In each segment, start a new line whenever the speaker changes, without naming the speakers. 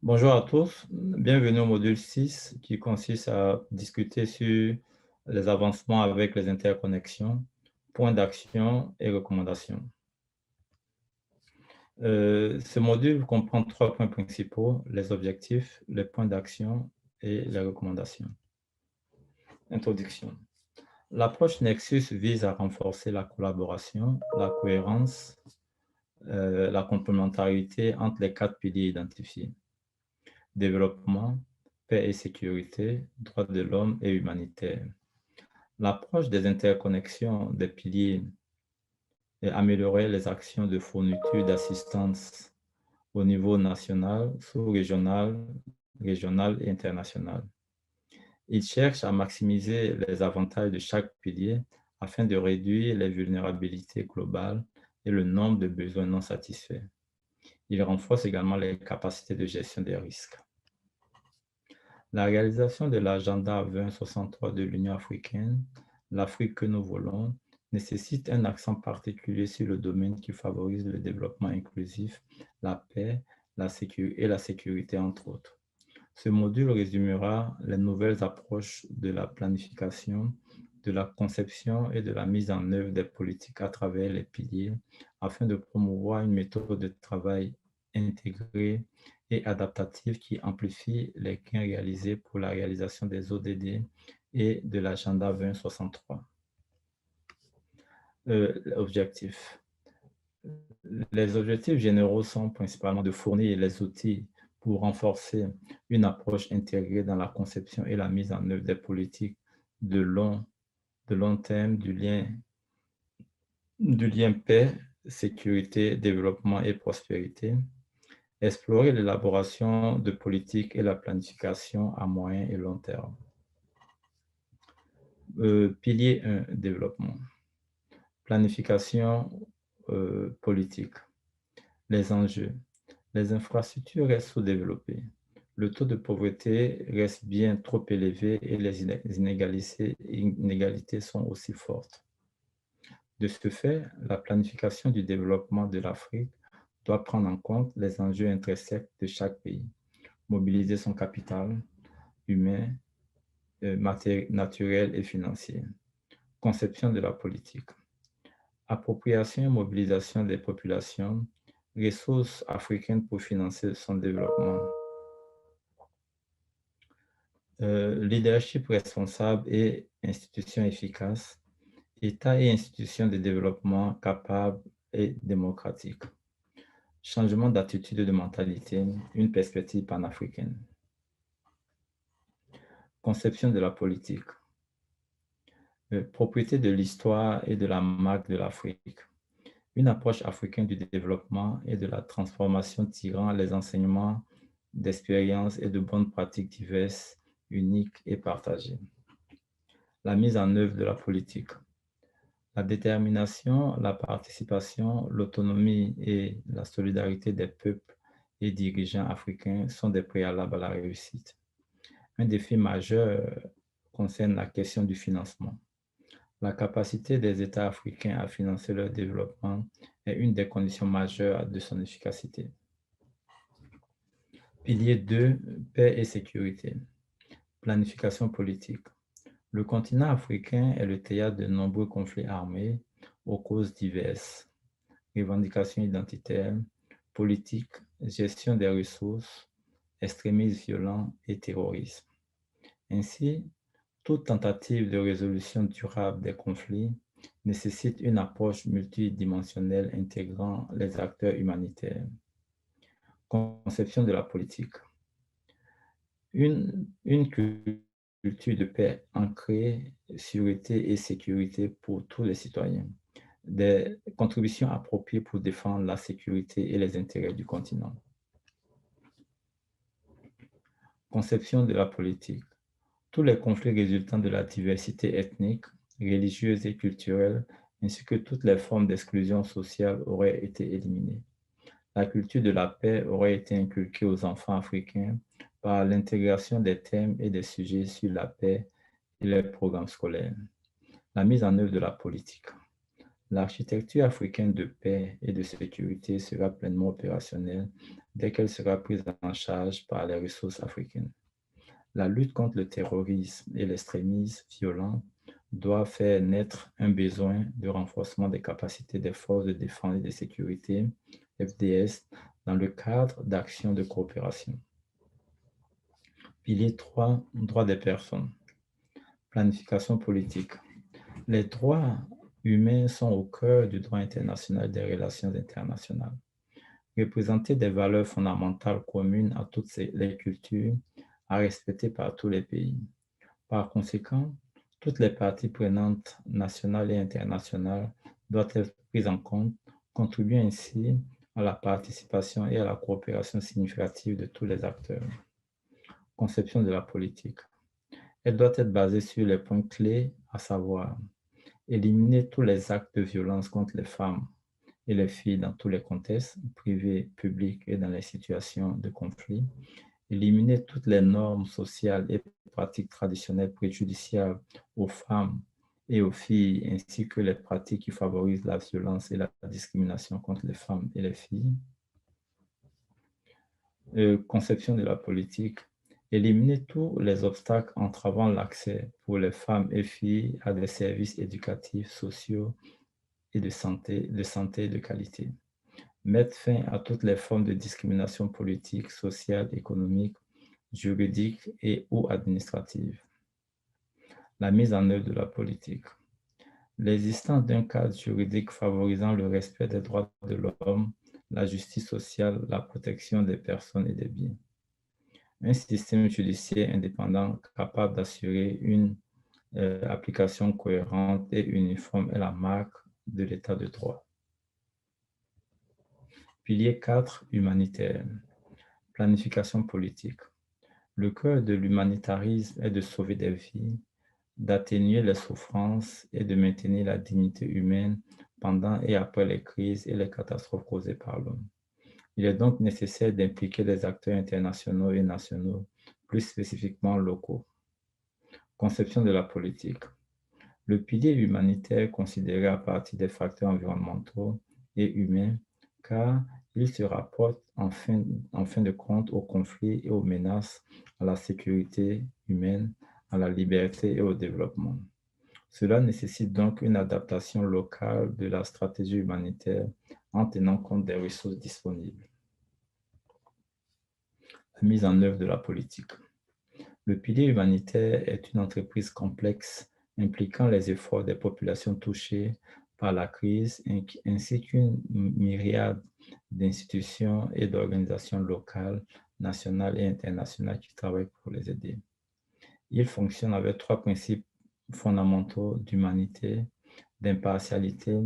Bonjour à tous, bienvenue au module 6 qui consiste à discuter sur les avancements avec les interconnexions, points d'action et recommandations. Ce module comprend 3 points principaux, les objectifs, les points d'action et les recommandations. Introduction. L'approche Nexus vise à renforcer la collaboration, la cohérence, la complémentarité entre les 4 piliers identifiés. Développement, paix et sécurité, droits de l'homme et humanitaire. L'approche des interconnexions des piliers est améliorer les actions de fourniture d'assistance au niveau national, sous-régional, régional et international. Il cherche à maximiser les avantages de chaque pilier afin de réduire les vulnérabilités globales et le nombre de besoins non satisfaits. Il renforce également les capacités de gestion des risques. La réalisation de l'agenda 2063 de l'Union africaine, l'Afrique que nous voulons, nécessite un accent particulier sur le domaine qui favorise le développement inclusif, la paix et la sécurité, entre autres. Ce module résumera les nouvelles approches de la planification, de la conception et de la mise en œuvre des politiques à travers les piliers afin de promouvoir une méthode de travail intégrée et adaptative qui amplifie les gains réalisés pour la réalisation des ODD et de l'agenda 2063. Objectifs. Les objectifs généraux sont principalement de fournir les outils pour renforcer une approche intégrée dans la conception et la mise en œuvre des politiques de long terme du lien paix, sécurité, développement et prospérité, explorer l'élaboration de politiques et la planification à moyen et long terme. Pilier 1, développement. Planification politique. Les enjeux. Les infrastructures restent sous-développées. Le taux de pauvreté reste bien trop élevé et les inégalités sont aussi fortes. De ce fait, la planification du développement de l'Afrique doit prendre en compte les enjeux intrinsèques de chaque pays, mobiliser son capital humain, naturel et financier. Conception de la politique. Appropriation et mobilisation des populations, ressources africaines pour financer son développement. Leadership responsable et institutions efficaces, État et institutions de développement capables et démocratiques. Changement d'attitude et de mentalité, une perspective panafricaine. Conception de la politique. Propriété de l'histoire et de la marque de l'Afrique. Une approche africaine du développement et de la transformation tirant les enseignements d'expériences et de bonnes pratiques diverses, uniques et partagées. La mise en œuvre de la politique. La détermination, la participation, l'autonomie et la solidarité des peuples et dirigeants africains sont des préalables à la réussite. Un défi majeur concerne la question du financement. La capacité des États africains à financer leur développement est une des conditions majeures de son efficacité. Pilier 2, paix et sécurité. Planification politique. Le continent africain est le théâtre de nombreux conflits armés aux causes diverses. Revendications identitaires, politique, gestion des ressources, extrémisme violent et terrorisme. Ainsi, toute tentative de résolution durable des conflits nécessite une approche multidimensionnelle intégrant les acteurs humanitaires. Conception de la politique. Une culture de paix ancrée, sûreté et sécurité pour tous les citoyens. Des contributions appropriées pour défendre la sécurité et les intérêts du continent. Conception de la politique. Tous les conflits résultant de la diversité ethnique, religieuse et culturelle, ainsi que toutes les formes d'exclusion sociale auraient été éliminées. La culture de la paix aurait été inculquée aux enfants africains par l'intégration des thèmes et des sujets sur la paix et les programmes scolaires. La mise en œuvre de la politique. L'architecture africaine de paix et de sécurité sera pleinement opérationnelle dès qu'elle sera prise en charge par les ressources africaines. La lutte contre le terrorisme et l'extrémisme violent doit faire naître un besoin de renforcement des capacités des forces de défense et de sécurité, FDS, dans le cadre d'actions de coopération. Pilier 3, droits des personnes. Planification politique. Les droits humains sont au cœur du droit international et des relations internationales. Représenter des valeurs fondamentales communes à toutes les cultures, à respecter par tous les pays. Par conséquent, toutes les parties prenantes nationales et internationales doivent être prises en compte, contribuant ainsi à la participation et à la coopération significative de tous les acteurs. Conception de la politique. Elle doit être basée sur les points clés, à savoir éliminer tous les actes de violence contre les femmes et les filles dans tous les contextes, privés, publics et dans les situations de conflit, éliminer toutes les normes sociales et pratiques traditionnelles préjudiciables aux femmes et aux filles, ainsi que les pratiques qui favorisent la violence et la discrimination contre les femmes et les filles. Conception de la politique. Éliminer tous les obstacles entravant l'accès pour les femmes et filles à des services éducatifs, sociaux et de santé de qualité. Mettre fin à toutes les formes de discrimination politique, sociale, économique, juridique et ou administrative. La mise en œuvre de la politique. L'existence d'un cadre juridique favorisant le respect des droits de l'homme, la justice sociale, la protection des personnes et des biens. Un système judiciaire indépendant capable d'assurer une application cohérente et uniforme est la marque de l'état de droit. Pilier 4, humanitaire. Planification politique. Le cœur de l'humanitarisme est de sauver des vies, d'atténuer les souffrances et de maintenir la dignité humaine pendant et après les crises et les catastrophes causées par l'homme. Il est donc nécessaire d'impliquer les acteurs internationaux et nationaux, plus spécifiquement locaux. Conception de la politique. Le pilier humanitaire est considéré à partir des facteurs environnementaux et humains, car il se rapporte en fin de compte aux conflits et aux menaces à la sécurité humaine, à la liberté et au développement. Cela nécessite donc une adaptation locale de la stratégie humanitaire en tenant compte des ressources disponibles. La mise en œuvre de la politique. Le pilier humanitaire est une entreprise complexe impliquant les efforts des populations touchées par la crise ainsi qu'une myriade d'institutions et d'organisations locales, nationales et internationales qui travaillent pour les aider. Il fonctionne avec 3 principes fondamentaux d'humanité, d'impartialité,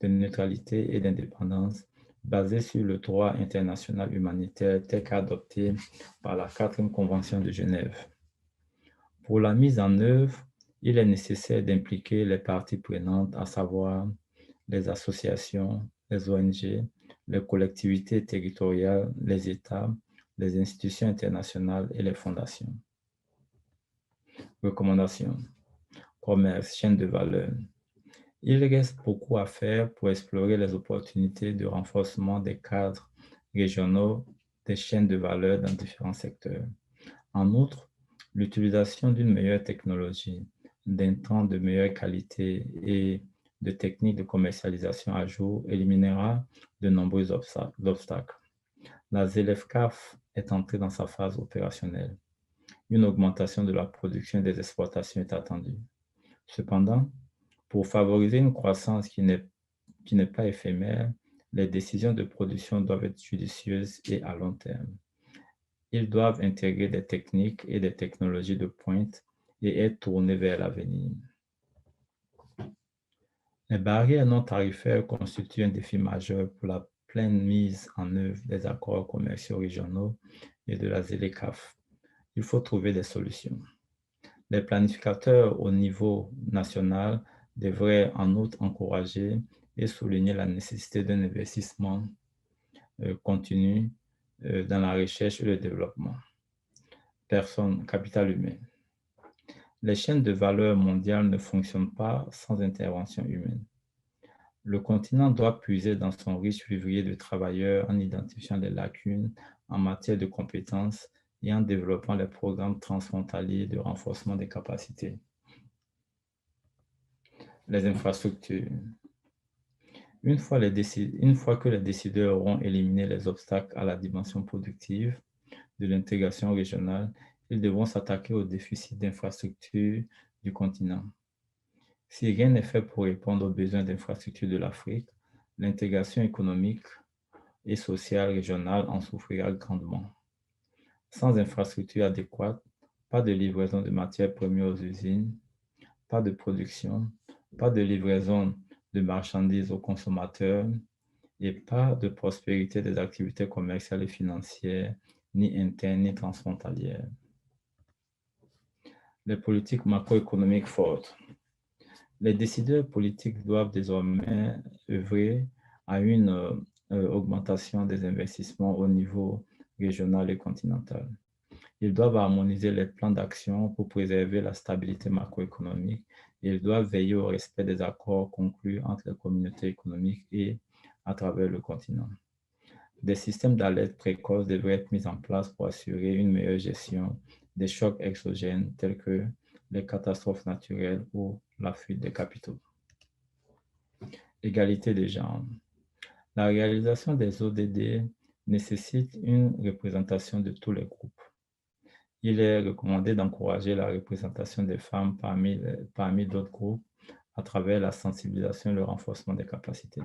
de neutralité et d'indépendance, basés sur le droit international humanitaire tel qu'adopté par la 4e Convention de Genève. Pour la mise en œuvre, il est nécessaire d'impliquer les parties prenantes, à savoir les associations, les ONG, les collectivités territoriales, les États, les institutions internationales et les fondations. Recommandations. Commerce, chaîne de valeur. Il reste beaucoup à faire pour explorer les opportunités de renforcement des cadres régionaux des chaînes de valeur dans différents secteurs. En outre, l'utilisation d'une meilleure technologie, d'intrants de meilleure qualité et de techniques de commercialisation à jour éliminera de nombreux obstacles. La ZLFCAF est entrée dans sa phase opérationnelle. Une augmentation de la production et des exportations est attendue. Cependant, pour favoriser une croissance qui n'est pas éphémère, les décisions de production doivent être judicieuses et à long terme. Ils doivent intégrer des techniques et des technologies de pointe et être tournés vers l'avenir. Les barrières non tarifaires constituent un défi majeur pour la pleine mise en œuvre des accords commerciaux régionaux et de la ZLECAf. Il faut trouver des solutions. Les planificateurs au niveau national devraient en outre encourager et souligner la nécessité d'un investissement continu dans la recherche et le développement. Personnes, capital humain. Les chaînes de valeur mondiales ne fonctionnent pas sans intervention humaine. Le continent doit puiser dans son riche vivrier de travailleurs en identifiant les lacunes en matière de compétences et en développant les programmes transfrontaliers de renforcement des capacités. Les infrastructures. Une fois que les décideurs auront éliminé les obstacles à la dimension productive de l'intégration régionale, ils devront s'attaquer au déficit d'infrastructures du continent. Si rien n'est fait pour répondre aux besoins d'infrastructures de l'Afrique, l'intégration économique et sociale régionale en souffrira grandement. Sans infrastructures adéquates, pas de livraison de matières premières aux usines, pas de production, pas de livraison de marchandises aux consommateurs et pas de prospérité des activités commerciales et financières, ni internes ni transfrontalières. Les politiques macroéconomiques fortes. Les décideurs politiques doivent désormais œuvrer à une augmentation des investissements au niveau régional et continental. Ils doivent harmoniser les plans d'action pour préserver la stabilité macroéconomique et ils doivent veiller au respect des accords conclus entre les communautés économiques et à travers le continent. Des systèmes d'alerte précoce devraient être mis en place pour assurer une meilleure gestion des chocs exogènes tels que les catastrophes naturelles ou la fuite des capitaux. Égalité des genres. La réalisation des ODD nécessite une représentation de tous les groupes. Il est recommandé d'encourager la représentation des femmes parmi d'autres groupes à travers la sensibilisation et le renforcement des capacités.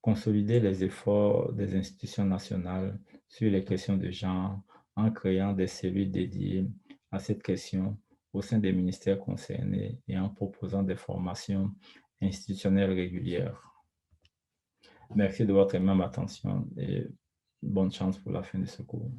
Consolider les efforts des institutions nationales sur les questions de genre en créant des cellules dédiées à cette question au sein des ministères concernés et en proposant des formations institutionnelles régulières. Merci de votre aimable attention et bonne chance pour la fin de ce cours.